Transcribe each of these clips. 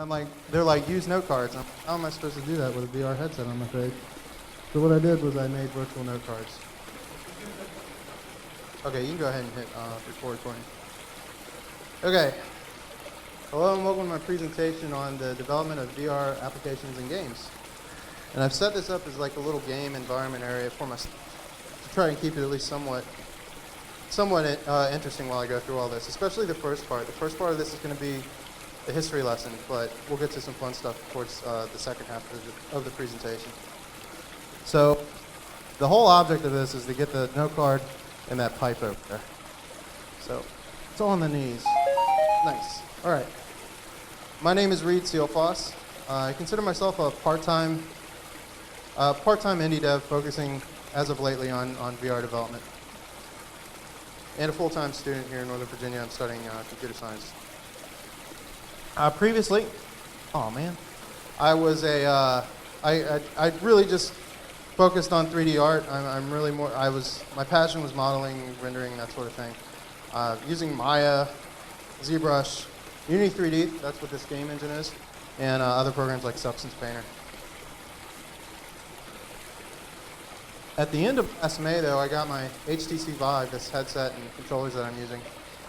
I'm like, they're like, use note cards. How am I supposed to do that with a VR headset, I'm afraid? So what I did was I made virtual note cards. Okay, you can go ahead and hit record recording. Okay. Hello and welcome to my presentation on the development of VR applications and games. And I've set this up as like a little game environment area for myself to try and keep it at least somewhat interesting while I go through all this, especially the first part. The first part of this is going to be a history lesson, but we'll get to some fun stuff towards the second half of the presentation. So the whole object of this is to get the note card and that pipe over there. So it's all on the knees. Nice. All right. My name is Reed Sealfoss. I consider myself a part-time indie dev focusing as of lately on VR development. And a full-time student here in Northern Virginia. I'm studying computer science. Previously, oh man, I was I really just focused on 3D art. My passion was modeling, rendering, that sort of thing. Using Maya, ZBrush, Unity 3D, that's what this game engine is, and other programs like Substance Painter. At the end of last May, though, I got my HTC Vive, this headset and controllers that I'm using,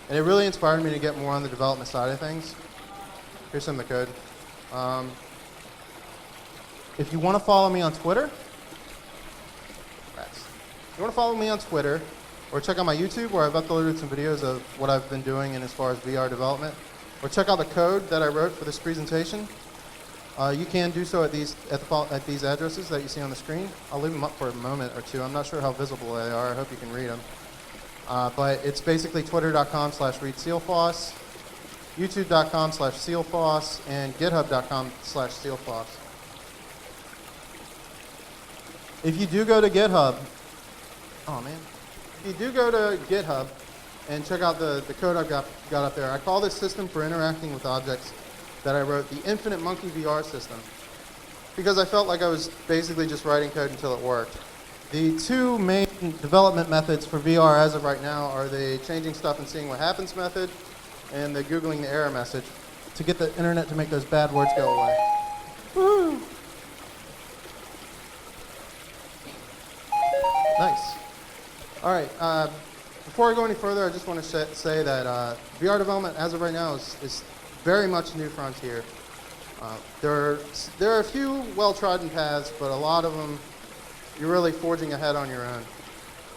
and it really inspired me to get more on the development side of things. Here's some of the code. If you want to follow me on Twitter, or check out my YouTube where I've uploaded some videos of what I've been doing in as far as VR development, or check out the code that I wrote for this presentation, you can do so at these addresses that you see on the screen. I'll leave them up for a moment or two. I'm not sure how visible they are. I hope you can read them. But it's basically twitter.com/ReedSealfoss, youtube.com/Sealfoss, and github.com/Sealfoss. If you do go to GitHub, and check out the code I've got up there, I call this system for interacting with objects that I wrote the Infinite Monkey VR system, because I felt like I was basically just writing code until it worked. The two main development methods for VR as of right now are the changing stuff and seeing what happens method, and the Googling the error message to get the internet to make those bad words go away. Woo! Nice. All right. Before I go any further, I just want to say that VR development as of right now is very much a new frontier. There are a few well-trodden paths, but a lot of them you're really forging ahead on your own.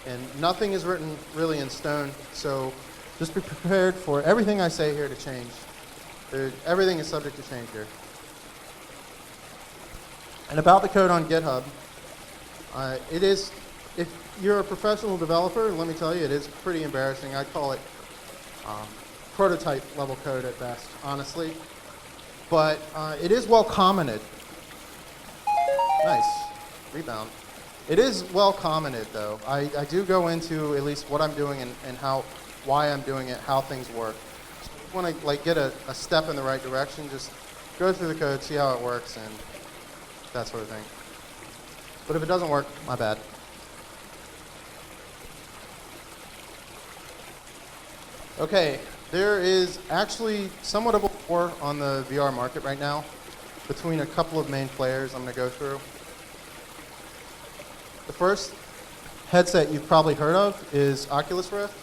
And nothing is written really in stone, so just be prepared for everything I say here to change. Everything is subject to change here. And about the code on GitHub, if you're a professional developer, let me tell you, it is pretty embarrassing. I'd call it prototype level code at best, honestly. But it is well commented. Nice. Rebound. It is well commented, though. I do go into at least what I'm doing and why I'm doing it, how things work. So if you want to get a step in the right direction, just go through the code, see how it works, and that sort of thing. But if it doesn't work, my bad. Okay, there is actually somewhat of a war on the VR market right now between a couple of main players I'm going to go through. The first headset you've probably heard of is Oculus Rift.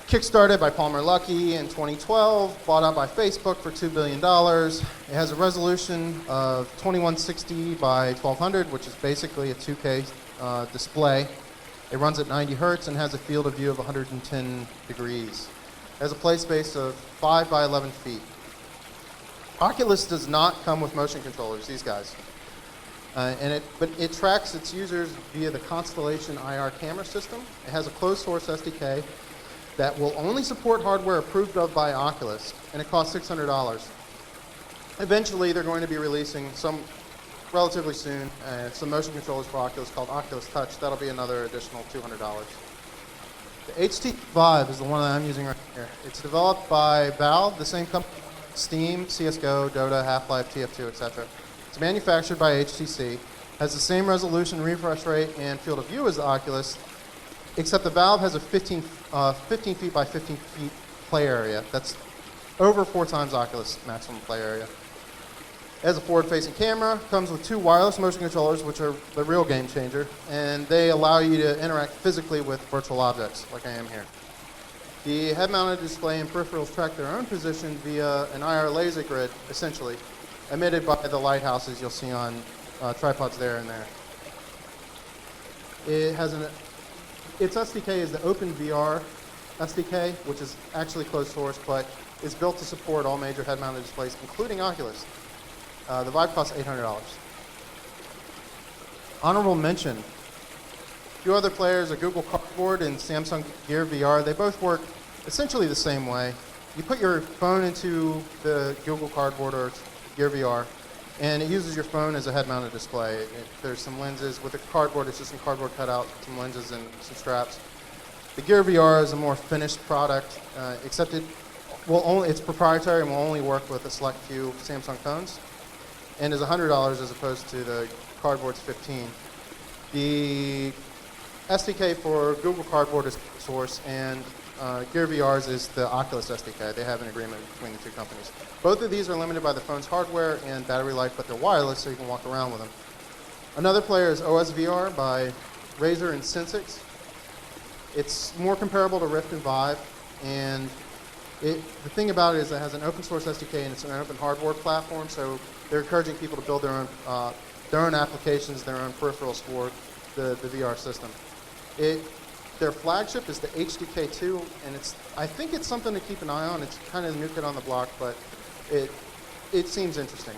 Kickstarted by Palmer Luckey in 2012, bought out by Facebook for $2 billion. It has a resolution of 2160 by 1200, which is basically a 2K display. It runs at 90 hertz and has a field of view of 110 degrees. It has a play space of 5 by 11 feet. Oculus does not come with motion controllers, these guys. But it tracks its users via the Constellation IR camera system. It has a closed source SDK that will only support hardware approved of by Oculus, and it costs $600. Eventually, they're going to be releasing relatively soon, some motion controllers for Oculus called Oculus Touch. That'll be another additional $200. The HTC Vive is the one that I'm using right here. It's developed by Valve, the same company, Steam, CSGO, Dota, Half-Life, TF2, etc. It's manufactured by HTC, has the same resolution, refresh rate, and field of view as the Oculus, except the Valve has a 15 feet by 15 feet play area. That's over 4 times Oculus maximum play area. It has a forward-facing camera, comes with 2 wireless motion controllers, which are the real game changer, and they allow you to interact physically with virtual objects, like I am here. The head-mounted display and peripherals track their own position via an IR laser grid, essentially, emitted by the lighthouses you'll see on tripods there and there. It has its SDK is the OpenVR SDK, which is actually closed source, but is built to support all major head-mounted displays, including Oculus. The Vive costs $800. Honorable mention. A few other players are Google Cardboard and Samsung Gear VR. They both work essentially the same way. You put your phone into the Google Cardboard or Gear VR, and it uses your phone as a head-mounted display. There's some lenses. With the Cardboard, it's just some cardboard cutout, some lenses, and some straps. The Gear VR is a more finished product, except it's proprietary and will only work with a select few Samsung phones, and is $100 as opposed to the Cardboard's $15. The SDK for Google Cardboard is source, and Gear VR's is the Oculus SDK. They have an agreement between the two companies. Both of these are limited by the phone's hardware and battery life, but they're wireless, so you can walk around with them. Another player is OSVR by Razer and Sensix. It's more comparable to Rift and Vive, and the thing about it is it has an open source SDK and it's an open hardware platform, so they're encouraging people to build their own applications, their own peripherals for the VR system. Their flagship is the HDK2, and I think it's something to keep an eye on. It's kind of the new kid on the block, but it seems interesting.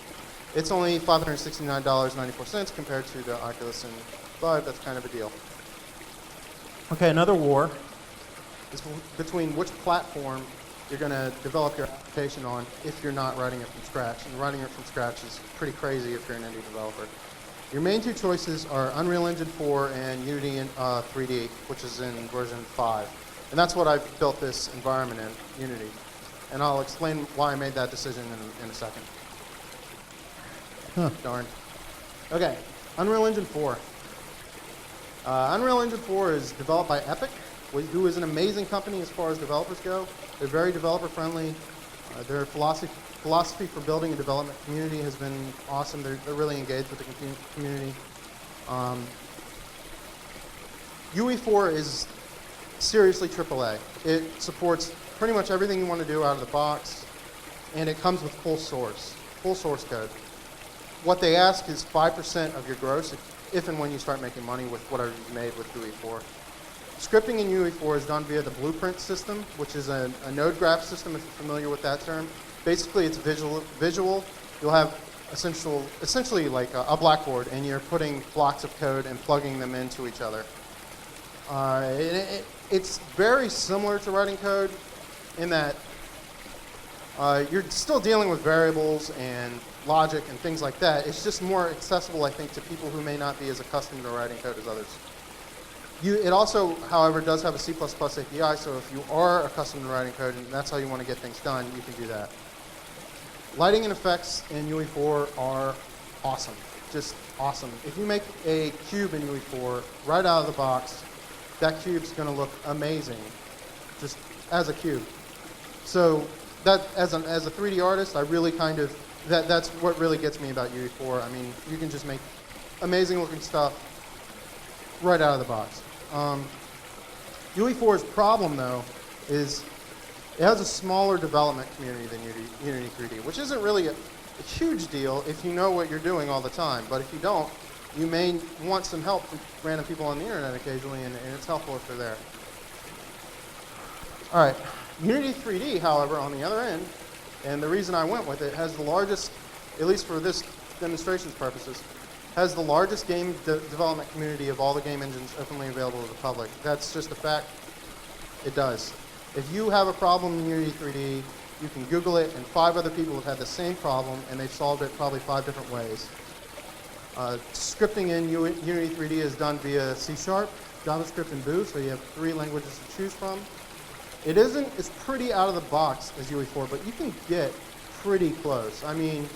It's only $569.94 compared to the Oculus and Vive. That's kind of a deal. Okay, another war is between which platform you're going to develop your application on if you're not writing it from scratch. And writing it from scratch is pretty crazy if you're an indie developer. Your main 2 choices are Unreal Engine 4 and Unity 3D, which is in version 5. And that's what I've built this environment in, Unity. And I'll explain why I made that decision in a second. Darn. Okay, Unreal Engine 4. Unreal Engine 4 is developed by Epic, who is an amazing company as far as developers go. They're very developer-friendly. Their philosophy for building a development community has been awesome. They're really engaged with the community. UE4 is seriously AAA. It supports pretty much everything you want to do out of the box, and it comes with full source code. What they ask is 5% of your gross if and when you start making money with whatever you've made with UE4. Scripting in UE4 is done via the Blueprint system, which is a node graph system, if you're familiar with that term. Basically, it's visual. You'll have essentially like a blackboard, and you're putting blocks of code and plugging them into each other. It's very similar to writing code in that you're still dealing with variables and logic and things like that. It's just more accessible, I think, to people who may not be as accustomed to writing code as others. It also, however, does have a C++ API, so if you are accustomed to writing code and that's how you want to get things done, you can do that. Lighting and effects in UE4 are awesome, just awesome. If you make a cube in UE4 right out of the box, that cube's going to look amazing, just as a cube. So that, as a 3D artist, I really that's what really gets me about UE4. I mean, you can just make amazing looking stuff right out of the box. UE4's problem, though, is it has a smaller development community than Unity 3D, which isn't really a huge deal if you know what you're doing all the time. But if you don't, you may want some help from random people on the internet occasionally, and it's helpful if they're there. All right, Unity 3D, however, on the other end, and the reason I went with it, has the largest, at least for this demonstration's purposes, has the largest game development community of all the game engines openly available to the public. That's just a fact. It does. If you have a problem in Unity 3D, you can Google it, and 5 other people have had the same problem, and they've solved it probably 5 different ways. Scripting in Unity 3D is done via C#, JavaScript, and Boo, so you have 3 languages to choose from. It isn't as pretty out of the box as UE4, but you can get pretty close. I mean,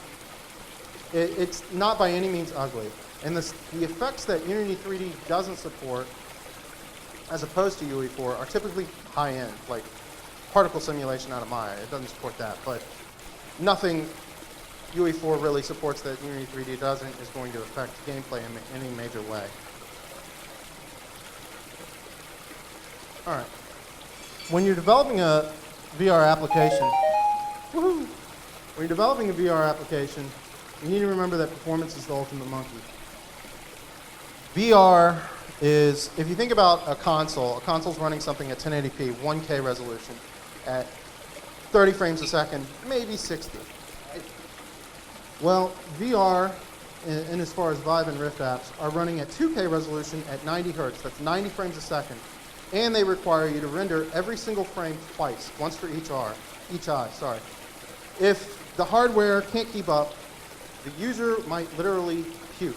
it's not by any means ugly. And the effects that Unity 3D doesn't support, as opposed to UE4, are typically high-end. Like, particle simulation out of Maya. It doesn't support that, but nothing UE4 really supports that Unity 3D doesn't is going to affect gameplay in any major way. All right. When you're developing a VR application, woohoo! When you're developing a VR application, you need to remember that performance is the ultimate monkey. VR is, if you think about a console's running something at 1080p, 1K resolution at 30 frames a second, maybe 60. Right? Well, VR, and as far as Vive and Rift apps, are running at 2K resolution at 90 hertz. That's 90 frames a second. And they require you to render every single frame twice, once for each eye. If the hardware can't keep up, the user might literally puke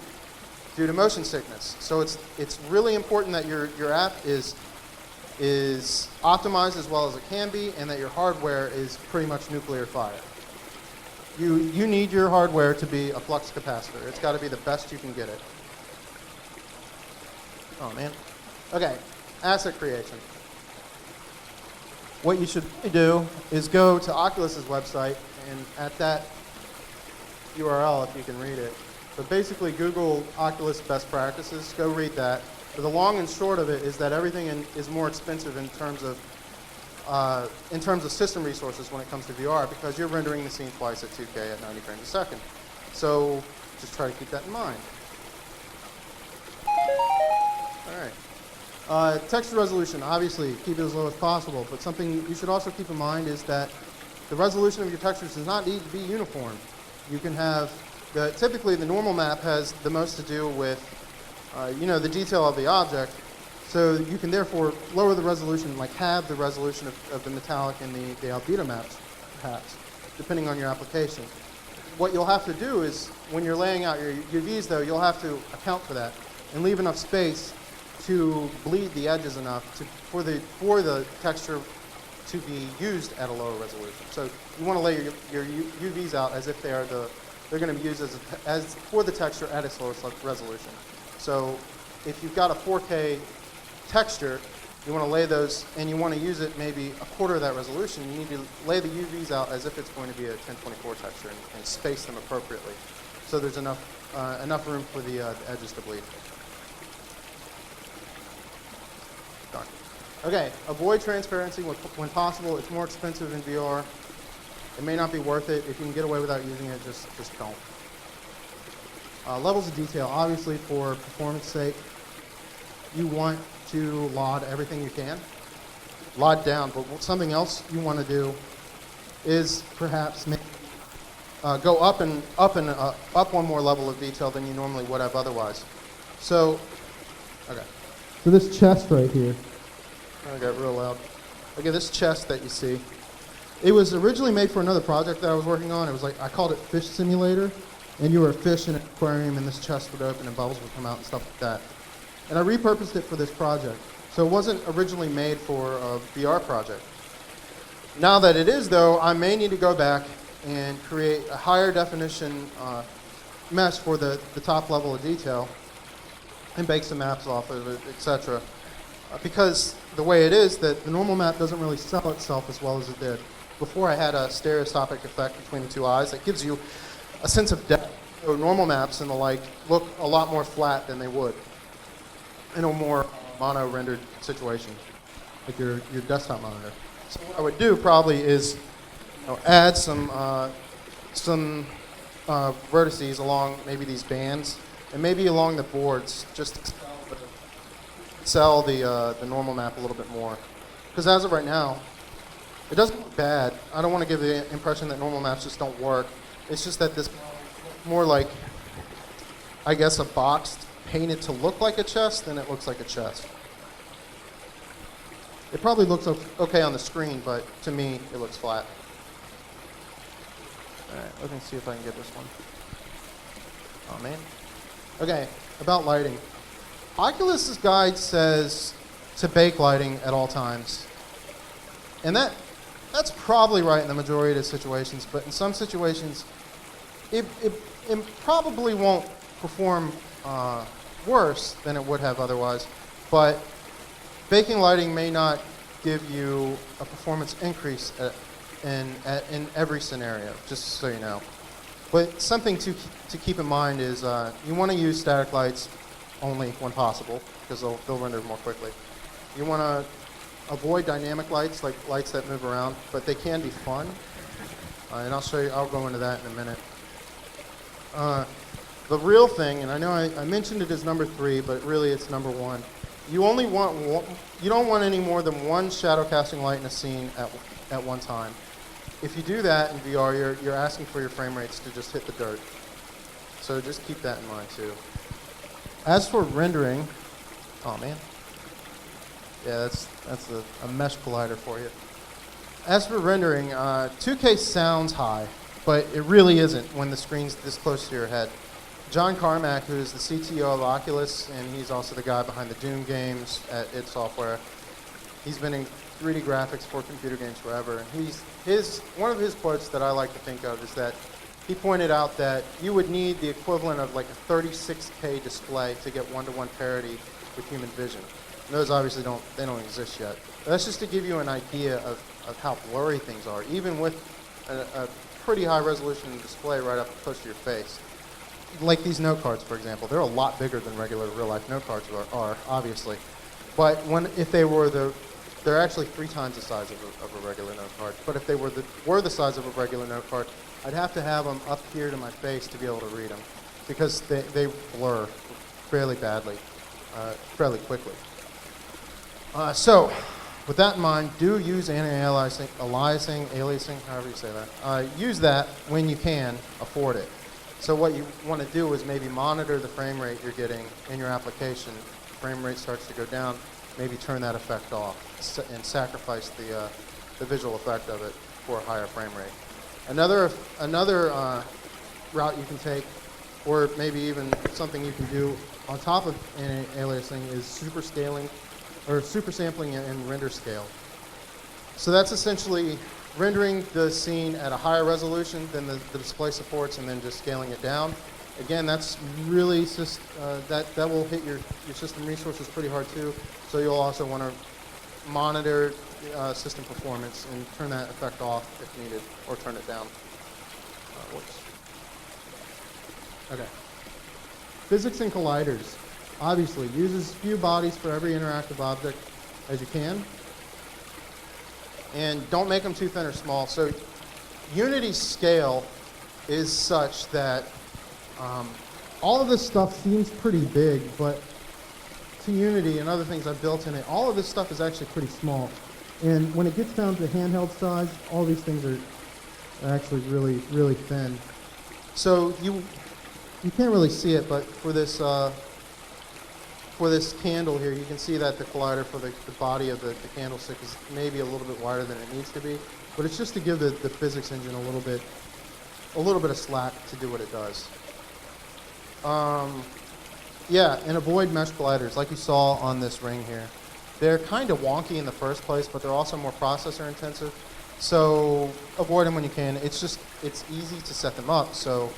due to motion sickness. So it's really important that your app is optimized as well as it can be, and that your hardware is pretty much nuclear fire. You need your hardware to be a flux capacitor. It's got to be the best you can get it. Oh man. Okay, asset creation. What you should do is go to Oculus's website, and at that URL, if you can read it. But basically, Google Oculus best practices. Go read that. But the long and short of it is that everything is more expensive in terms of system resources when it comes to VR, because you're rendering the scene twice at 2K at 90 frames a second. So just try to keep that in mind. All right. Texture resolution, obviously, keep it as low as possible. But something you should also keep in mind is that the resolution of your textures does not need to be uniform. You can have, typically the normal map has the most to do with, the detail of the object. So you can therefore lower the resolution, like halve the resolution of the metallic and the albedo maps, perhaps, depending on your application. What you'll have to do is, when you're laying out your UVs, though, you'll have to account for that and leave enough space to bleed the edges enough for the texture to be used at a lower resolution. So you want to lay your UVs out as if they're going to be used as for the texture at its lowest resolution. So if you've got a 4K texture, you want to lay those, and you want to use it maybe a quarter of that resolution, you need to lay the UVs out as if it's going to be a 1024 texture and space them appropriately. So there's enough room for the edges to bleed. Done. Okay, avoid transparency when possible. It's more expensive in VR. It may not be worth it. If you can get away without using it, just don't. Levels of detail, obviously for performance sake, you want to LOD everything you can. LOD down, but something else you want to do is perhaps go up one more level of detail than you normally would have otherwise. So, okay. So this chest right here, I got real loud. Okay, this chest that you see, it was originally made for another project that I was working on. It was I called it Fish Simulator, and you were a fish in an aquarium, and this chest would open and bubbles would come out and stuff like that. And I repurposed it for this project. So it wasn't originally made for a VR project. Now that it is, though, I may need to go back and create a higher definition mesh for the top level of detail and bake some maps off of it, etc. Because the way it is, that the normal map doesn't really sell itself as well as it did. Before, I had a stereoscopic effect between the two eyes that gives you a sense of depth. So normal maps and the like look a lot more flat than they would in a more mono-rendered situation, like your desktop monitor. So what I would do probably is add some vertices along maybe these bands, and maybe along the boards, just to sell the normal map a little bit more. Because as of right now, it doesn't look bad. I don't want to give the impression that normal maps just don't work. It's just that this more like, I guess, a box painted to look like a chest than it looks like a chest. It probably looks okay on the screen, but to me, it looks flat. All right, let me see if I can get this one. Oh, man. Okay, about lighting. Oculus's guide says to bake lighting at all times. And that's probably right in the majority of situations, but in some situations, it probably won't perform worse than it would have otherwise. But baking lighting may not give you a performance increase in every scenario, just so you know. But something to keep in mind is you want to use static lights only when possible, because they'll render more quickly. You want to avoid dynamic lights, like lights that move around, but they can be fun. And I'll go into that in a minute. The real thing, and I know I mentioned it as number 3, but really it's number 1. You don't want any more than one shadow casting light in a scene at one time. If you do that in VR, you're asking for your frame rates to just hit the dirt. So just keep that in mind too. As for rendering, oh man, yeah, that's a mesh collider for you. As for rendering, 2K sounds high, but it really isn't when the screen's this close to your head. John Carmack, who is the CTO of Oculus, and he's also the guy behind the Doom games at id Software, he's been in 3D graphics for computer games forever. And one of his quotes that I like to think of is that he pointed out that you would need the equivalent of like a 36K display to get one-to-one parity with human vision. And those obviously don't exist yet. But that's just to give you an idea of how blurry things are, even with a pretty high resolution display right up close to your face. Like these note cards, for example, they're a lot bigger than regular real-life note cards are obviously. But if they were they're actually 3 times the size of a regular note card. But if they were the size of a regular note card, I'd have to have them up here to my face to be able to read them, because they blur fairly badly, fairly quickly. So, with that in mind, do use anti-aliasing, however you say that. Use that when you can afford it. So what you want to do is maybe monitor the frame rate you're getting in your application. Frame rate starts to go down, maybe turn that effect off and sacrifice the visual effect of it for a higher frame rate. Another route you can take, or maybe even something you can do on top of aliasing, is super scaling, or super sampling and render scale. So that's essentially rendering the scene at a higher resolution than the display supports, and then just scaling it down. Again, that's really just that will hit your system resources pretty hard too. So you'll also want to monitor system performance and turn that effect off if needed, or turn it down. Whoops. Okay. Physics and colliders. Obviously, use as few bodies for every interactive object as you can. And don't make them too thin or small. So Unity's scale is such that all of this stuff seems pretty big, but to Unity and other things I've built in it, all of this stuff is actually pretty small. And when it gets down to handheld size, all these things are actually really, really thin. So you can't really see it, but for this candle here, you can see that the collider for the body of the candlestick is maybe a little bit wider than it needs to be, but it's just to give the physics engine a little bit of slack to do what it does. Yeah, and avoid mesh colliders, like you saw on this ring here. They're kind of wonky in the first place, but they're also more processor intensive. So avoid them when you can. It's easy to set them up. So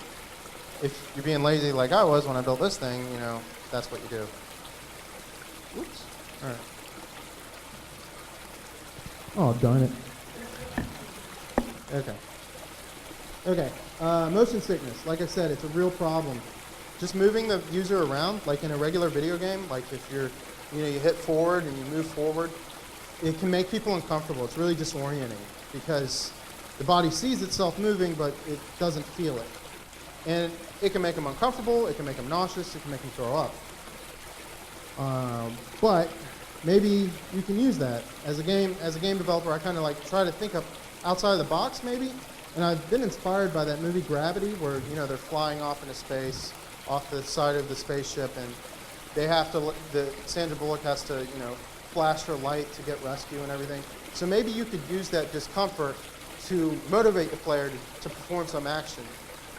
if you're being lazy like I was when I built this thing, that's what you do. Oops. All right. Oh, darn it. Okay. Motion sickness. Like I said, it's a real problem. Just moving the user around, like in a regular video game, like if you hit forward and you move forward, it can make people uncomfortable. It's really disorienting because the body sees itself moving, but it doesn't feel it. And it can make them uncomfortable, it can make them nauseous, it can make them throw up. But maybe you can use that. As a game developer, I kind of like try to think up outside of the box maybe. And I've been inspired by that movie Gravity, where they're flying off into space, off the side of the spaceship, and Sandra Bullock has to flash her light to get rescue and everything. So maybe you could use that discomfort to motivate the player to perform some action.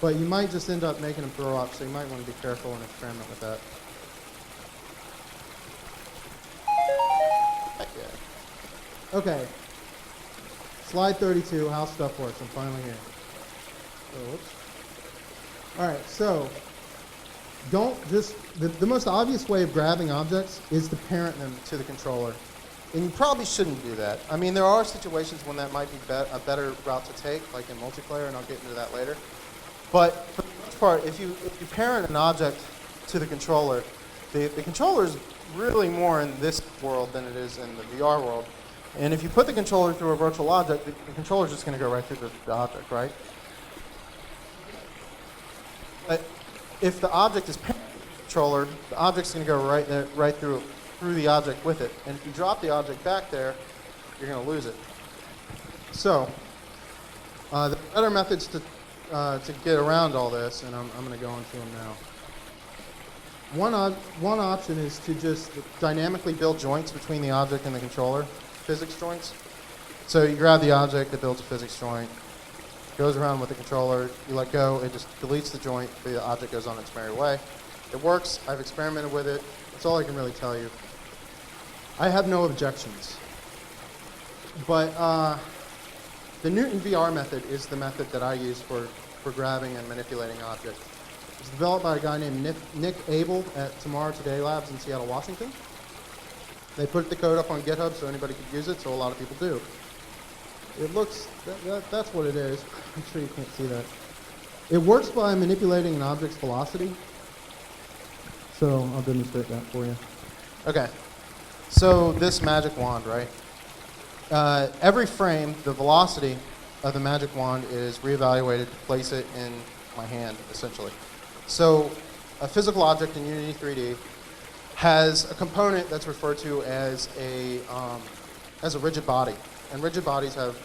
But you might just end up making them throw up, so you might want to be careful and experiment with that. Heck yeah. Okay. Slide 32, how stuff works. I'm finally here. Whoops. All right, so don't just, the most obvious way of grabbing objects is to parent them to the controller. And you probably shouldn't do that. I mean, there are situations when that might be a better route to take, like in multiplayer, and I'll get into that later. But for the most part, if you parent an object to the controller, the controller is really more in this world than it is in the VR world. And if you put the controller through a virtual object, the controller is just going to go right through the object, right? But if the object is parent to the controller, the object's going to go right through the object with it. And if you drop the object back there, you're going to lose it. So there are other methods to get around all this, and I'm going to go into them now. One option is to just dynamically build joints between the object and the controller, physics joints. So you grab the object, it builds a physics joint, goes around with the controller, you let go, it just deletes the joint, the object goes on its merry way. It works, I've experimented with it, that's all I can really tell you. I have no objections. But the Newton VR method is the method that I use for grabbing and manipulating objects. It's developed by a guy named Nick Abel at Tomorrow Today Labs in Seattle, Washington. They put the code up on GitHub so anybody could use it, so a lot of people do. It looks, that's what it is. I'm sure you can't see that. It works by manipulating an object's velocity. So I'll demonstrate that for you. Okay, so this magic wand, right? Every frame, the velocity of the magic wand is reevaluated to place it in my hand, essentially. So a physical object in Unity 3D has a component that's referred to as a rigid body. And rigid bodies have,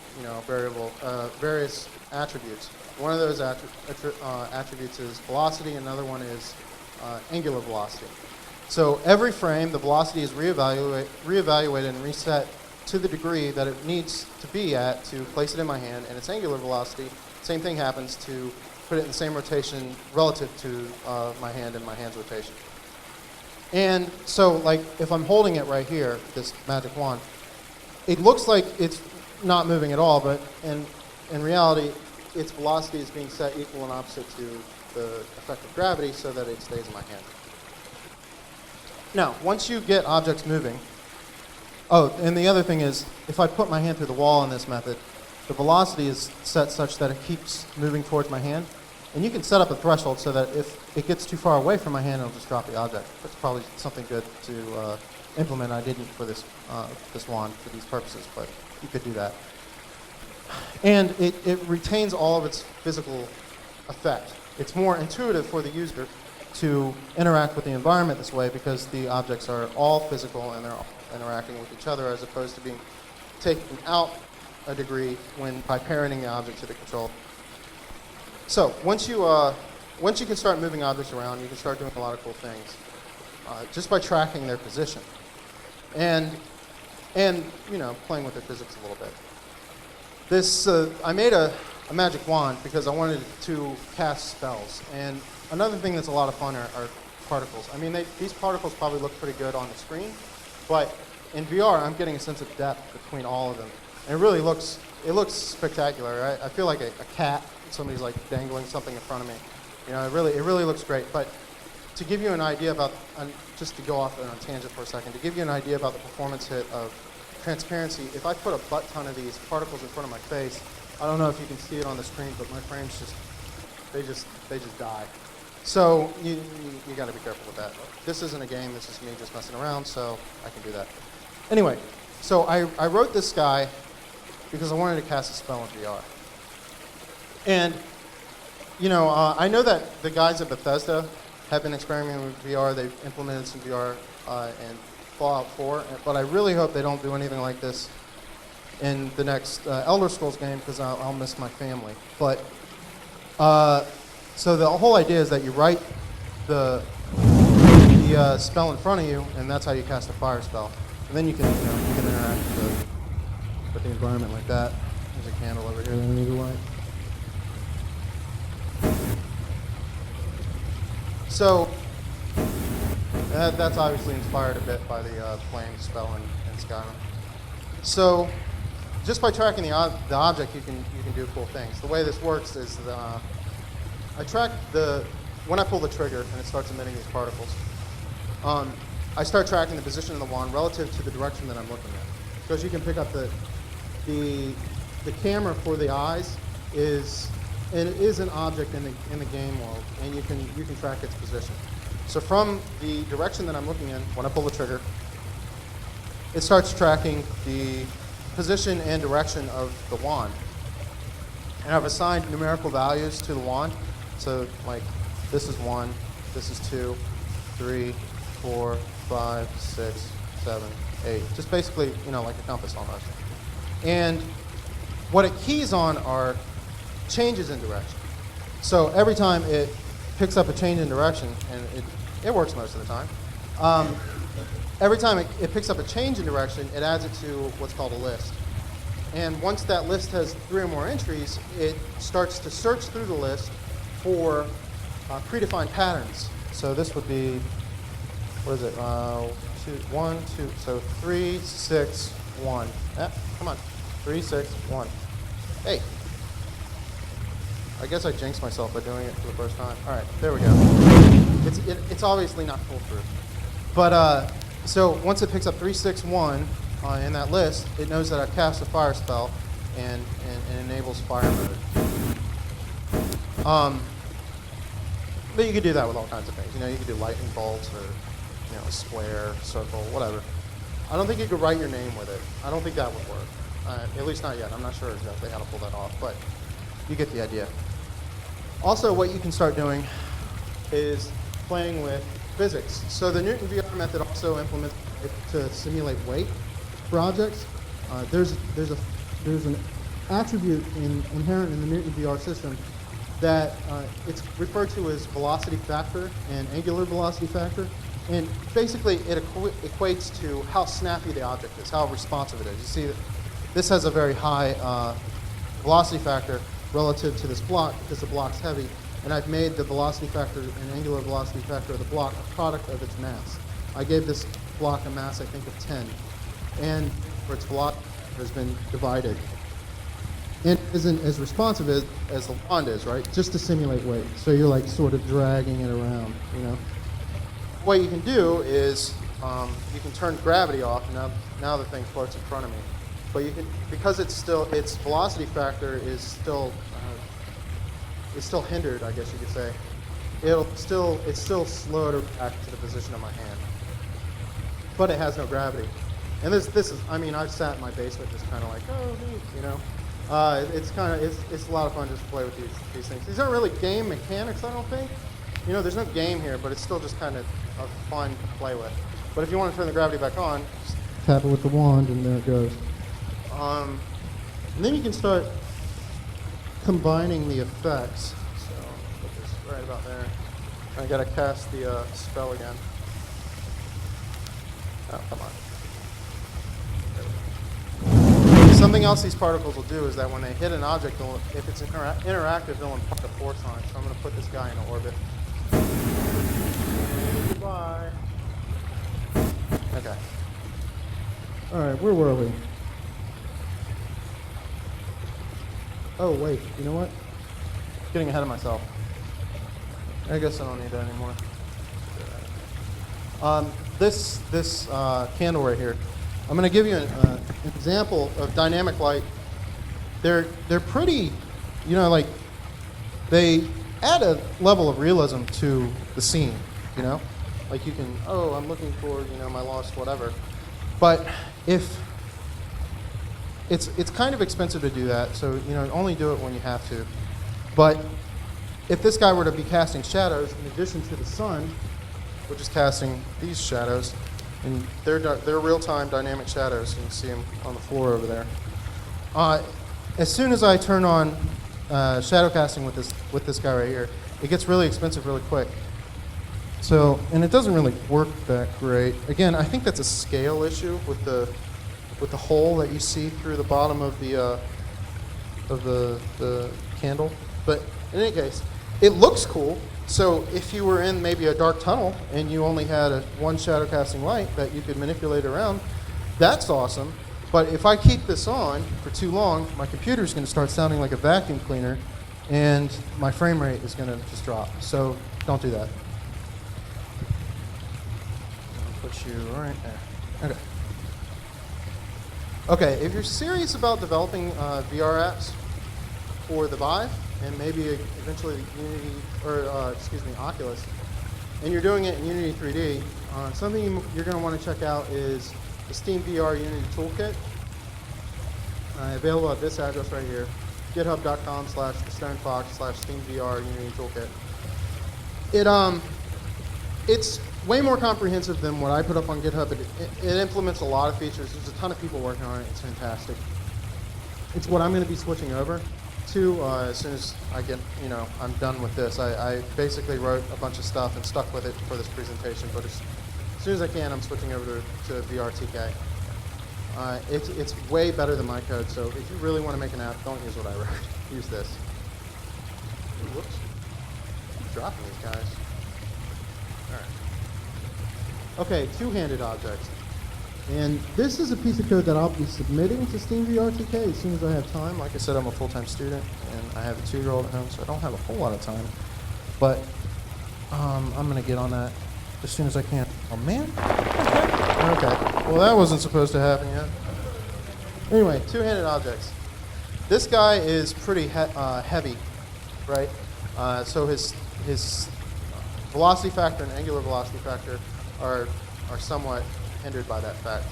various attributes. One of those attributes is velocity, another one is angular velocity. So every frame, the velocity is reevaluated and reset to the degree that it needs to be at to place it in my hand, and its angular velocity, same thing happens to put it in the same rotation relative to my hand and my hand's rotation. And so, like, if I'm holding it right here, this magic wand, it looks like it's not moving at all, but in reality, its velocity is being set equal and opposite to the effect of gravity so that it stays in my hand. Now, once you get objects moving, oh, and the other thing is, if I put my hand through the wall in this method, the velocity is set such that it keeps moving towards my hand. And you can set up a threshold so that if it gets too far away from my hand, it'll just drop the object. That's probably something good to implement. I didn't for this wand for these purposes, but you could do that. And it retains all of its physical effect. It's more intuitive for the user to interact with the environment this way because the objects are all physical and they're all interacting with each other as opposed to being taken out a degree by parenting the object to the control. So once you can start moving objects around, you can start doing a lot of cool things just by tracking their position and playing with their physics a little bit. This I made a magic wand because I wanted to cast spells. And another thing that's a lot of fun are particles. I mean, these particles probably look pretty good on the screen, but in VR, I'm getting a sense of depth between all of them. And it really looks spectacular. Right? I feel like a cat. Somebody's like dangling something in front of me. It really looks great. But to give you an idea about, just to go off on a tangent for a second, to give you an idea about the performance hit of transparency, if I put a butt ton of these particles in front of my face, I don't know if you can see it on the screen, but my frames they just die. So you got to be careful with that. This isn't a game. This is me just messing around, so I can do that. Anyway, so I wrote this guy because I wanted to cast a spell in VR. And, I know that the guys at Bethesda have been experimenting with VR. They've implemented some VR in Fallout 4, but I really hope they don't do anything like this in the next Elder Scrolls game because I'll miss my family. But, so the whole idea is that you write the spell in front of you, and that's how you cast a fire spell. And then you can interact with the environment like that. There's a candle over here that I need to light. So that's obviously inspired a bit by the flame spell in Skyrim. So just by tracking the object, you can do cool things. The way this works is I track when I pull the trigger and it starts emitting these particles. I start tracking the position of the wand relative to the direction that I'm looking at. because you can pick up the camera for the eyes is an object in the game world, and you can track its position. So from the direction that I'm looking in, when I pull the trigger, it starts tracking the position and direction of the wand. And I've assigned numerical values to the wand. So like this is 1, this is 2, 3, 4, 5, 6, 7, 8. Just basically, like a compass almost. And what it keys on are changes in direction. So every time it picks up a change in direction, and it works most of the time, every time it picks up a change in direction, it adds it to what's called a list. And once that list has 3 or more entries, it starts to search through the list for predefined patterns. So this would be, what is it? 1, 2, so 3, 6, 1. Come on, 3, 6, 1. Hey. I guess I jinxed myself by doing it for the first time. All right, there we go. It's obviously not foolproof. But so once it picks up 3, 6, 1 in that list, it knows that I've cast a fire spell and enables fire mode. But you could do that with all kinds of things. You could do lightning bolts or a square, circle, whatever. I don't think you could write your name with it. I don't think that would work. At least not yet. I'm not sure exactly how to pull that off, but you get the idea. Also, what you can start doing is playing with physics. So the Newton VR method also implements it to simulate weight for objects. There's an attribute inherent in the Newton VR system that it's referred to as velocity factor and angular velocity factor. And basically, it equates to how snappy the object is, how responsive it is. You see that this has a very high velocity factor relative to this block because the block's heavy. And I've made the velocity factor and angular velocity factor of the block a product of its mass. I gave this block a mass, I think, of 10. And for its velocity has been divided. And it isn't as responsive as the wand is, right? Just to simulate weight. So you're like sort of dragging it around, What you can do is you can turn gravity off. Now the thing floats in front of me. But you can, because its velocity factor is still hindered, I guess you could say. It's still slowed back to the position of my hand. But it has no gravity. And this is, I've sat in my basement just kind of like, oh, neat, it's a lot of fun just to play with these things. These aren't really game mechanics, I don't think. There's no game here, but it's still just kind of fun to play with. But if you want to turn the gravity back on, just tap it with the wand and there it goes. And then you can start combining the effects. So put this right about there. I gotta cast the spell again. Oh, come on. Something else these particles will do is that when they hit an object, if it's interactive, they'll impart a force on it. So I'm going to put this guy in orbit. Goodbye. Okay. All right, where were we? Oh, wait, you know what? Getting ahead of myself. I guess I don't need that anymore. This candle right here, I'm going to give you an example of dynamic light. They're pretty, they add a level of realism to the scene, Like you can, I'm looking for, my lost whatever. But if it's kind of expensive to do that, so only do it when you have to. But if this guy were to be casting shadows in addition to the sun, which is casting these shadows, and they're real-time dynamic shadows. You can see them on the floor over there. As soon as I turn on shadow casting with this guy right here, it gets really expensive really quick. So, and it doesn't really work that great. Again, I think that's a scale issue with the hole that you see through the bottom of the candle. But in any case, it looks cool. So if you were in maybe a dark tunnel and you only had one shadow casting light that you could manipulate around, that's awesome. But if I keep this on for too long, my computer's going to start sounding like a vacuum cleaner, and my frame rate is going to just drop. So don't do that. I'll put you right there. Okay. Okay, if you're serious about developing VR apps for the Vive and maybe eventually Unity, or excuse me, Oculus, and you're doing it in Unity 3D, something you're going to want to check out is the Steam VR Unity Toolkit, available at this address right here, github.com/thestonefox/SteamVR Unity Toolkit. It's way more comprehensive than what I put up on GitHub. It implements a lot of features. There's a ton of people working on it. It's fantastic. It's what I'm going to be switching over to as soon as I get, I'm done with this. I basically wrote a bunch of stuff and stuck with it for this presentation, but as soon as I can, I'm switching over to VRTK. It's way better than my code, so if you really want to make an app, don't use what I wrote. Use this. Ooh, whoops. I'm dropping these guys. All right. Okay, two-handed objects. And this is a piece of code that I'll be submitting to Steam VRTK as soon as I have time. Like I said, I'm a full-time student, and I have a 2-year-old at home, so I don't have a whole lot of time. But I'm going to get on that as soon as I can. Oh, man. Okay. Well, that wasn't supposed to happen yet. Anyway, two-handed objects. This guy is pretty heavy, right? So his velocity factor and angular velocity factor are somewhat hindered by that fact.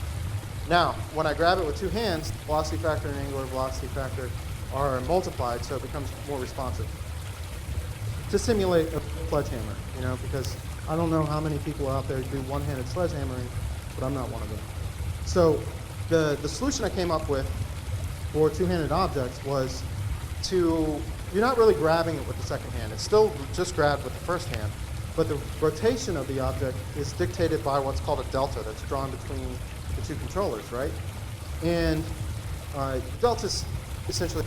Now, when I grab it with two hands, the velocity factor and angular velocity factor are multiplied, so it becomes more responsive. To simulate a sledgehammer, because I don't know how many people out there do one-handed sledgehammering, but I'm not one of them. So the solution I came up with for two-handed objects was you're not really grabbing it with the second hand. It's still just grabbed with the first hand. But the rotation of the object is dictated by what's called a delta that's drawn between the two controllers, right? And delta's essentially,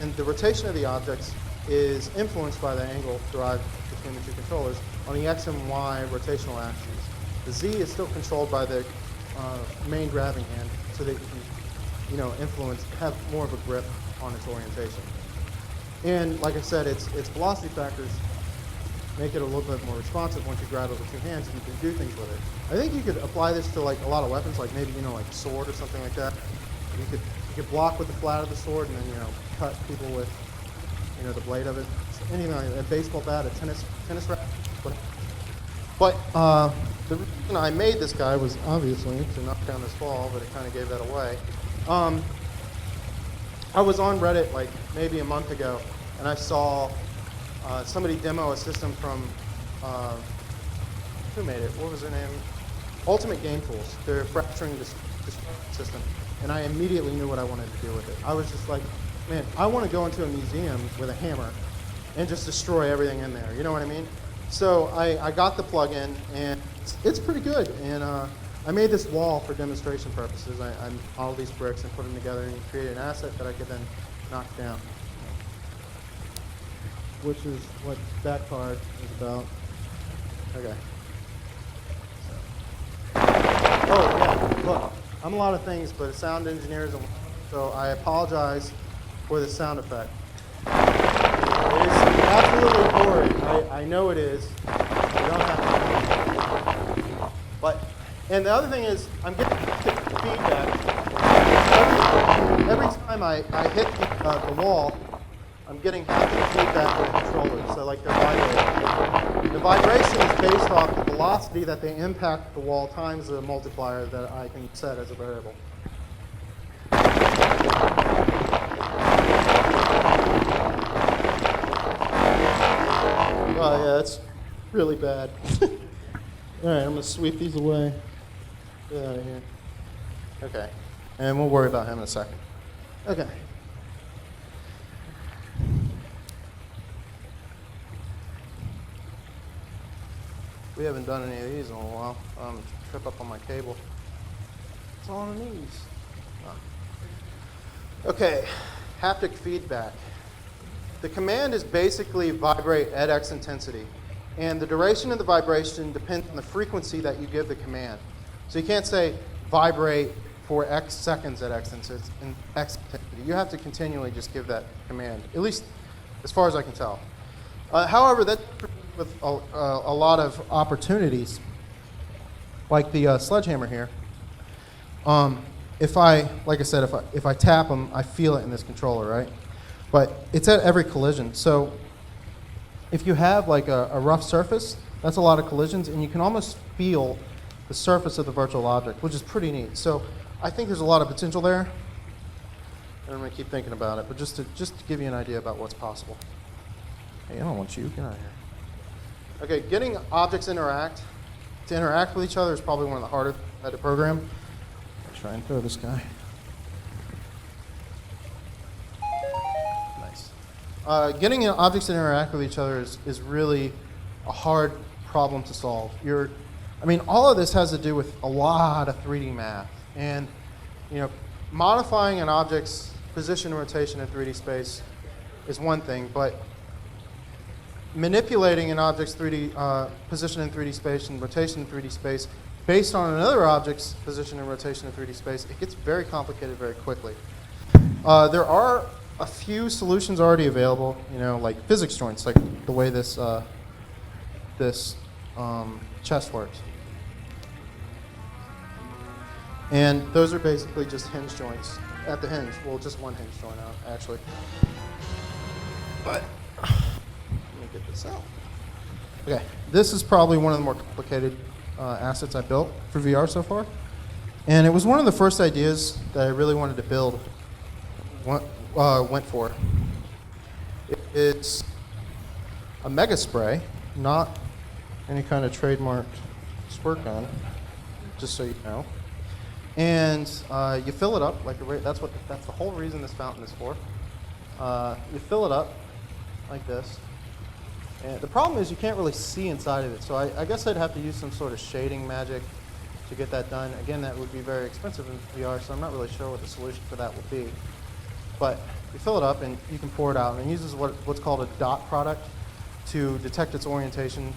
and the rotation of the objects is influenced by the angle derived between the two controllers on the X and Y rotational axes. The Z is still controlled by the main grabbing hand, so that you can, have more of a grip on its orientation. And like I said, its velocity factors make it a little bit more responsive once you grab it with two hands and you can do things with it. I think you could apply this to like a lot of weapons, like maybe, like sword or something like that. You could block with the flat of the sword and then, cut people with, the blade of it. Anything like a baseball bat, a tennis racket, whatever. But the reason I made this guy was obviously to knock down this ball, but it kind of gave that away. I was on Reddit like maybe a month ago, and I saw somebody demo a system from, who made it? What was their name? Ultimate Game Tools. They're fracturing this system. And I immediately knew what I wanted to do with it. I was just like, man, I want to go into a museum with a hammer and just destroy everything in there. You know what I mean? So I got the plugin, and it's pretty good. And I made this wall for demonstration purposes. I modeled these bricks and put them together and created an asset that I could then knock down, which is what that card is about. Okay. Oh, yeah, look, I'm a lot of things, but a sound engineer is so I apologize for the sound effect. It is absolutely boring. I know it is. You don't have to. But, and the other thing is, I'm getting feedback. Every time I hit the wall, I'm getting haptic feedback with the controllers, so like they're vibrating. The vibration is based off the velocity that they impact the wall times the multiplier that I can set as a variable. Oh yeah, that's really bad. All right, I'm gonna sweep these away. Get out of here. Okay, and we'll worry about him in a second. Okay. We haven't done any of these in a while. Trip up on my cable. What's on these? Oh. Okay, haptic feedback. The command is basically vibrate at X intensity. And the duration of the vibration depends on the frequency that you give the command. So you can't say vibrate for X seconds at X intensity. You have to continually just give that command, at least as far as I can tell. However, that's with a lot of opportunities, like the sledgehammer here. if I, like I said, if I tap them, I feel it in this controller, right? But it's at every collision. So if you have like a rough surface, that's a lot of collisions, and you can almost feel the surface of the virtual object, which is pretty neat. So I think there's a lot of potential there, and I'm going to keep thinking about it, but just to give you an idea about what's possible. Hey, I don't want you. Get out of here. Okay, getting objects to interact with each other is probably one of the harder to program. Let's try and throw this guy. Nice. Getting objects to interact with each other is really a hard problem to solve. I mean, all of this has to do with a lot of 3D math. And, you know, modifying an object's position and rotation in 3D space is one thing, but manipulating an object's 3D position in 3D space and rotation in 3D space based on another object's position and rotation in 3D space, it gets very complicated very quickly. There are a few solutions already available, you know, like physics joints, like the way this chest works. And those are basically just hinge joints at the hinge. Well, just one hinge joint out, actually. But let me get this out. Okay, this is probably one of the more complicated assets I built for VR so far. And it was one of the first ideas that I really wanted to build, went for. It's a mega spray, not any kind of trademarked squirt gun, just so you know. And you fill it up like that's the whole reason this fountain is for. You fill it up like this. And the problem is you can't really see inside of it, so I guess I'd have to use some sort of shading magic to get that done. Again, that would be very expensive in VR, so I'm not really sure what the solution for that would be. But you fill it up and you can pour it out, and it uses what's called a dot product to detect its orientation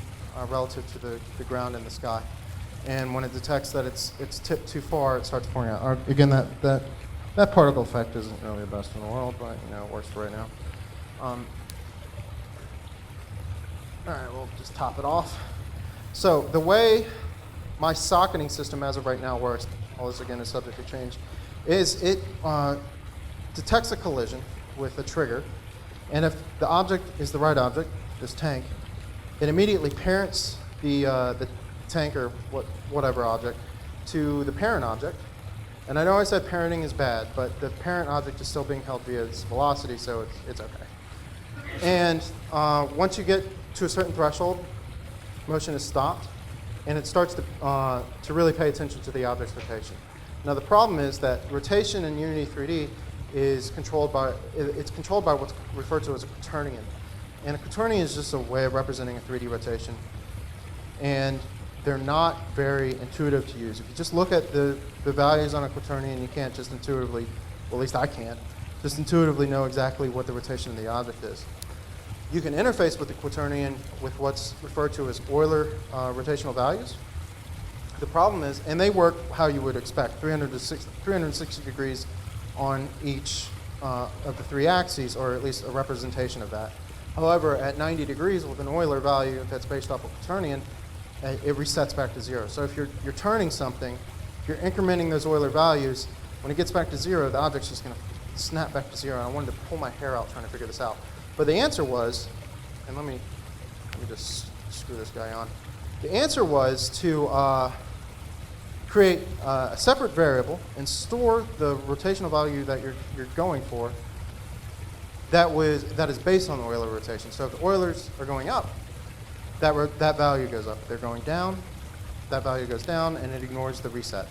relative to the ground and the sky. And when it detects that it's tipped too far, it starts pouring out. Again, that particle effect isn't really the best in the world, but you know, it works for right now. All right, we'll just top it off. So the way my socketing system as of right now works, all this again is subject to change, is it detects a collision with a trigger, and if the object is the right object, this tank, it immediately parents the tank or whatever object to the parent object. And I know I said parenting is bad, but the parent object is still being held via its velocity, so it's okay. And once you get to a certain threshold, motion is stopped, and it starts to really pay attention to the object's rotation. Now the problem is that rotation in Unity 3D is controlled by what's referred to as a quaternion. And a quaternion is just a way of representing a 3D rotation. And they're not very intuitive to use. If you just look at the values on a quaternion, you can't just intuitively, well, at least I can't, just intuitively know exactly what the rotation of the object is. You can interface with the quaternion with what's referred to as Euler rotational values. The problem is, and they work how you would expect, 360 degrees on each of the three axes, or at least a representation of that. However, at 90 degrees with an Euler value that's based off of quaternion, it resets back to 0. So if you're turning something, if you're incrementing those Euler values, when it gets back to 0, the object's just going to snap back to 0. And I wanted to pull my hair out trying to figure this out. But the answer was, and let me just screw this guy on. The answer was to create a separate variable and store the rotational value that you're going for that is based on the Euler rotation. So if the Eulers are going up, that value goes up. If they're going down, that value goes down, and it ignores the reset.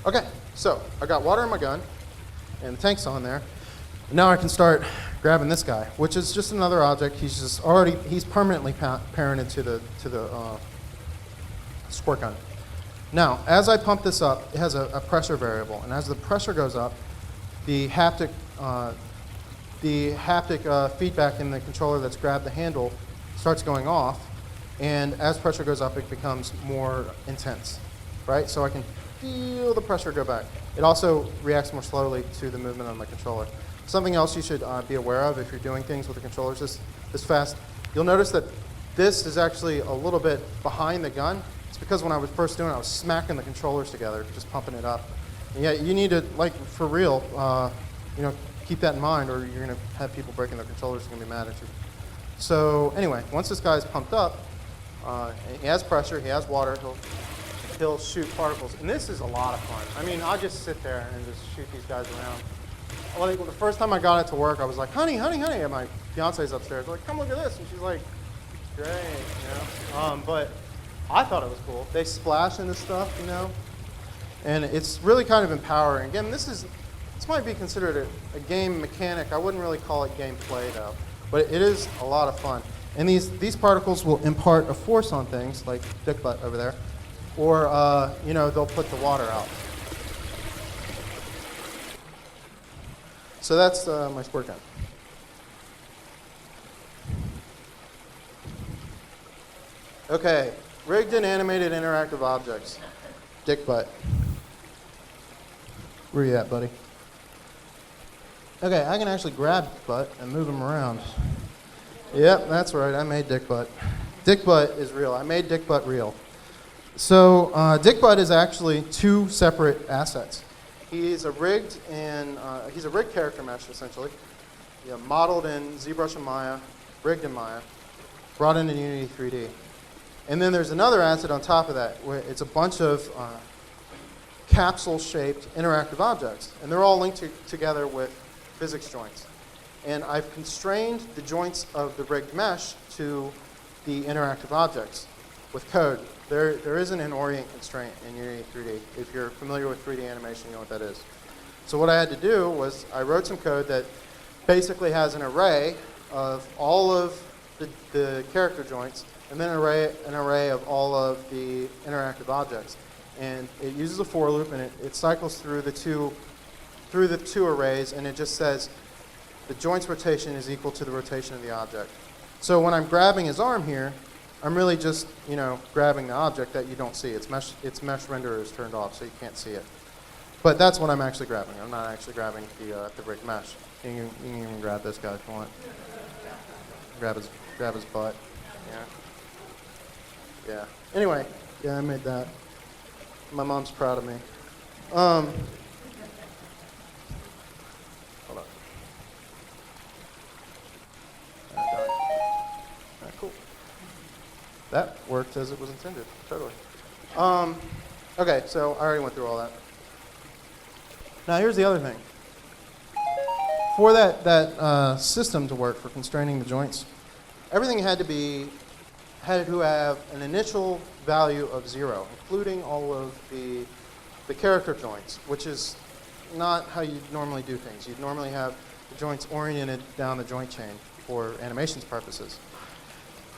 Okay, so I got water in my gun, and the tank's on there. Now I can start grabbing this guy, which is just another object. He's permanently parented to the squirt gun. Now, as I pump this up, it has a pressure variable, and as the pressure goes up, the haptic feedback in the controller that's grabbed the handle starts going off, and as pressure goes up, it becomes more intense, right? So I can feel the pressure go back. It also reacts more slowly to the movement on my controller. Something else you should be aware of if you're doing things with the controllers this fast, you'll notice that this is actually a little bit behind the gun. It's because when I was first doing it, I was smacking the controllers together, just pumping it up. Yeah, you need to, like, for real, you know, keep that in mind, or you're going to have people breaking their controllers and going to be mad at you. So anyway, once this guy's pumped up, he has pressure, he has water, he'll shoot particles. And this is a lot of fun. I mean, I'll just sit there and just shoot these guys around. Well, the first time I got it to work, I was like, honey, honey, honey. And my fiance's upstairs, like, come look at this. And she's like, great, you know. But I thought it was cool. They splash into stuff, you know. And it's really kind of empowering. Again, this might be considered a game mechanic. I wouldn't really call it gameplay, though. But it is a lot of fun. And these particles will impart a force on things, like Dick Butt over there. Or, you know, they'll put the water out. So that's my squirt gun. Okay, rigged and animated interactive objects. Dick Butt. Where you at, buddy? Okay, I can actually grab Dick Butt and move him around. Yep, that's right, I made Dick Butt. Dick Butt is real. I made Dick Butt real. So Dick Butt is actually two separate assets. He's a rigged character mesh, essentially. Yeah, modeled in ZBrush and Maya, rigged in Maya, brought into Unity 3D. And then there's another asset on top of that, where it's a bunch of capsule-shaped interactive objects. And they're all linked together with physics joints. And I've constrained the joints of the rigged mesh to the interactive objects with code. There isn't an Orient Constraint in Unity 3D. If you're familiar with 3D animation, you know what that is. So what I had to do was I wrote some code that basically has an array of all of the character joints, and then an array of all of the interactive objects. And it uses a for loop, and it cycles through the two arrays, and it just says the joint's rotation is equal to the rotation of the object. So when I'm grabbing his arm here, I'm really just, you know, grabbing the object that you don't see. Its mesh renderer is turned off, so you can't see it. But that's what I'm actually grabbing. I'm not actually grabbing the rigged mesh. You can even grab this guy if you want. Grab his butt. Yeah. Yeah. Anyway, yeah, I made that. My mom's proud of me. Hold on. Cool. That worked as it was intended, totally. Okay, so I already went through all that. Now here's the other thing. For that system to work, for constraining the joints, everything had to have an initial value of 0, including all of the character joints, which is not how you normally do things. You'd normally have the joints oriented down the joint chain for animations purposes.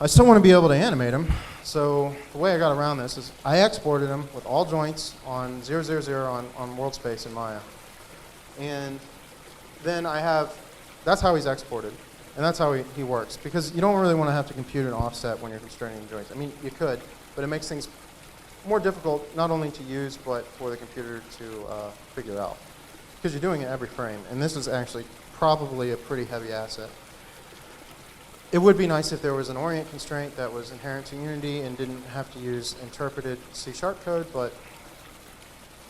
I still want to be able to animate them, so the way I got around this is I exported them with all joints on 000 on world space in Maya. And then that's how he's exported, and that's how he works, because you don't really want to have to compute an offset when you're constraining the joints. I mean, you could, but it makes things more difficult not only to use, but for the computer to figure out, because you're doing it every frame, and this is actually probably a pretty heavy asset. It would be nice if there was an Orient constraint that was inherent to Unity and didn't have to use interpreted C# code, but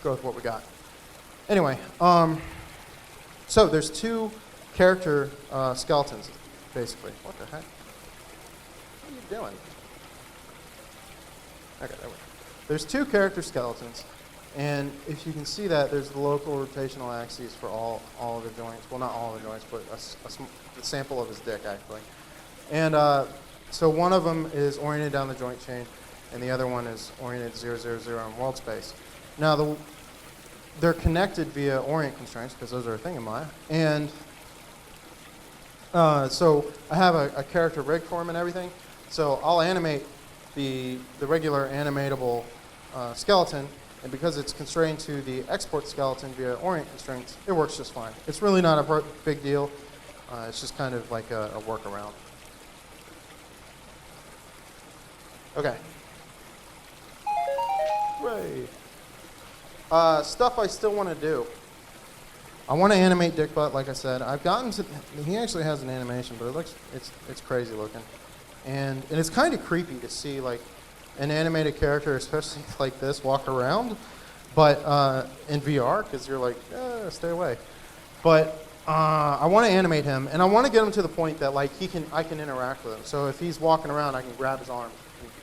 go with what we got. Anyway, so there's two character skeletons, basically. What the heck? What are you doing? Okay, there we go. There's two character skeletons, and if you can see that, there's the local rotational axes for all of the joints. Well, not all of the joints, but a sample of his dick, actually. And so one of them is oriented down the joint chain, and the other one is oriented 000 in world space. Now, they're connected via Orient constraints, because those are a thing in Maya. And so I have a character rig for him and everything. So I'll animate the regular animatable skeleton, and because it's constrained to the export skeleton via Orient constraints, it works just fine. It's really not a big deal. It's just kind of like a workaround. Okay. Hooray. Stuff I still want to do. I want to animate Dick Butt, like I said. I've gotten to, he actually has an animation, but it's crazy looking. And it's kind of creepy to see like an animated character, especially like this, walk around. But in VR, because you're like, stay away. But I want to animate him, and I want to get him to the point that like I can interact with him. So if he's walking around, I can grab his arm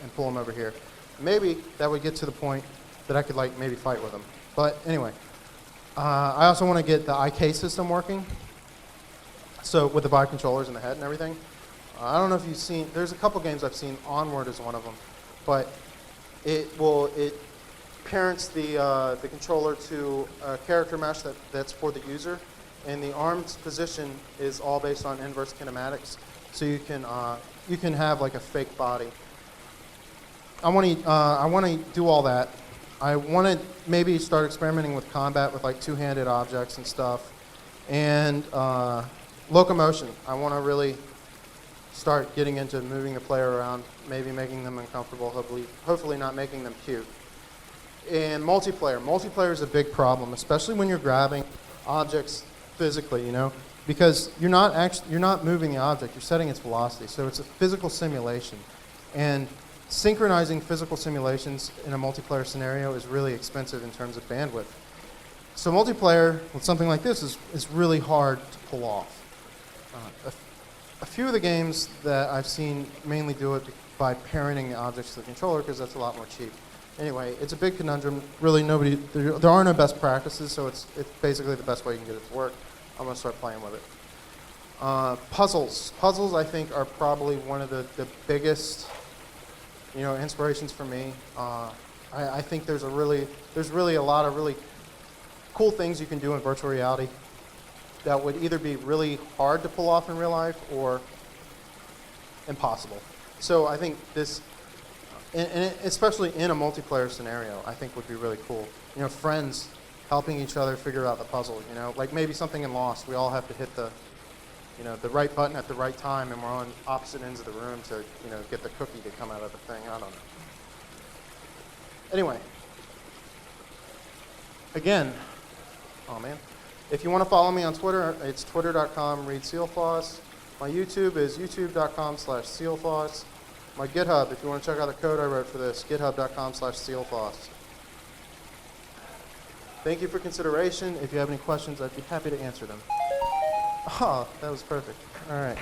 and pull him over here. Maybe that would get to the point that I could like maybe fight with him. But anyway, I also want to get the IK system working. So with the Vive controllers in the head and everything. I don't know if you've seen, there's a couple games I've seen, Onward is one of them, but it parents the controller to a character mesh that's for the user, and the arm's position is all based on inverse kinematics, so you can have like a fake body. I want to do all that. I want to maybe start experimenting with combat with like two-handed objects and stuff, and locomotion. I want to really start getting into moving the player around, maybe making them uncomfortable, hopefully not making them cute. And multiplayer. Multiplayer is a big problem, especially when you're grabbing objects physically, you know, because you're not moving the object, you're setting its velocity. So it's a physical simulation. And synchronizing physical simulations in a multiplayer scenario is really expensive in terms of bandwidth. So multiplayer with something like this is really hard to pull off. A few of the games that I've seen mainly do it by parenting the objects to the controller because that's a lot more cheap. Anyway, it's a big conundrum. Really, there are no best practices, so it's basically the best way you can get it to work. I'm going to start playing with it. Puzzles. Puzzles, I think, are probably one of the biggest, inspirations for me. I think there's really a lot of really cool things you can do in virtual reality that would either be really hard to pull off in real life or impossible. So I think this, and especially in a multiplayer scenario, I think would be really cool. Friends helping each other figure out the puzzle. Like maybe something in Lost, we all have to hit the right button at the right time, and we're on opposite ends of the room to, get the cookie to come out of the thing. I don't know. Anyway, again, oh man. If you want to follow me on Twitter, it's twitter.com/readsealfoss. My YouTube is youtube.com/sealfoss. My GitHub, if you want to check out the code I wrote for this, github.com/sealfoss. Thank you for consideration. If you have any questions, I'd be happy to answer them. Oh, that was perfect. All right.